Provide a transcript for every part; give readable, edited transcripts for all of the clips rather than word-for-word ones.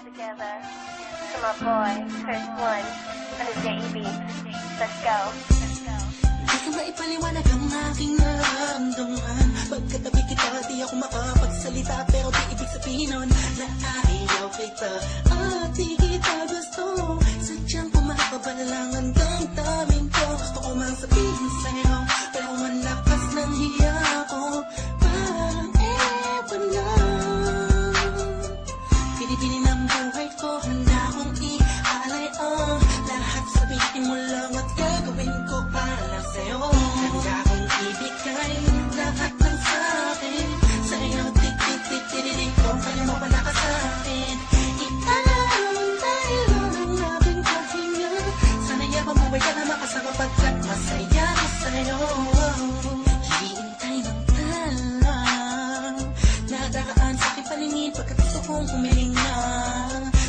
together. To my boy, Chris One, and his JEB. Let's go. Di ka maipaliwanag ang aking nararamdaman. Pagkatabi kita, di ako makapagsalita, pero di ibig sabihin nun na ayaw kita at di kita gusto. Sadyang kumakabalan lang hanggang daming ko. Gusto ko mang sabihin sa'yo, pero malakas ng hiya ko. Parang ewan lang. Pinipili ng buhay ko, handa kong ialay ang lahat. Sabihin mo lang at gagawin ko para lang sa'yo. Handa kong ibigay lahat ng sa'kin sa'yo. Tik-tik-tik-tik-tik ko, kaya mo pala ka sa'kin. Ikaw dahil ang aking pahinga. Sana'y mabuhay ka na makasama pagkat masaya ko sa'yo. Hihintay ng talang nadakaan sa aking paningin pagkat gusto kong humiling na.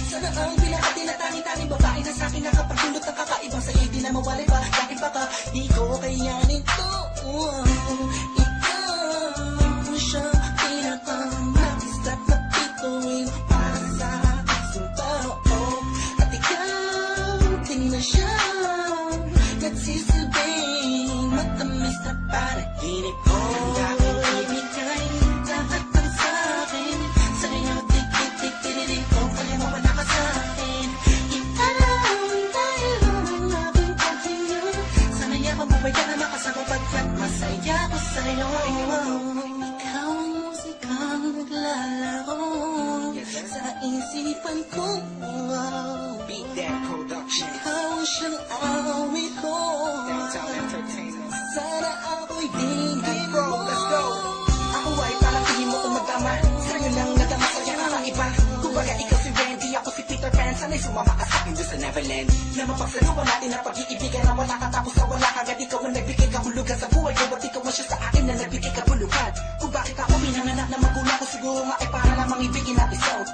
Sana ang pinakati na tanging-tanging babae na sa'kin nakapagdulot ng kakaibang sa'yo di na mawalay pa. Dahil baka di ko kayanin to. Ikaw siya pinaka-nagis-stop na pituin para sa aking tao. At ikaw din na siya nagsisilbing matamis na panaginip ko. Handa kong ibigay lahat ng sa'kin sa'yo. Tik-tik-tik-tik ko, kaya mo wala ka sa'kin. Ikaw dahil ang aking paghinga. Sana'y mabuhay ka na makasama pagkat masaya ko sa'yo. Ikaw ang musikang naglalaro sa isipan ko. Beat That Production, Ikaw siyang awit ko. Downtown Entertainment. Sana ako'y dinggin Hey mo. bro, let's go. Ako ay parang tingin mo umatama. Sa'yo lang nadama sa'yo kakaiba. Kumbaga ikaw si Wendy, ako si Peter Pan. Sana'y sumama ka sa'kin doon sa Neverland. Na mapagsaluhan natin ang pag-iibigan na wala katapos sa wala kagad. Ikaw ang nagbigay kahulugan sa buhay ko. At ikaw ang siya sa akin na nagbigay kabuluhan. Kung bakit ako pinanganak na magulang ko, siguro nga ay para lamang ibigin at isout.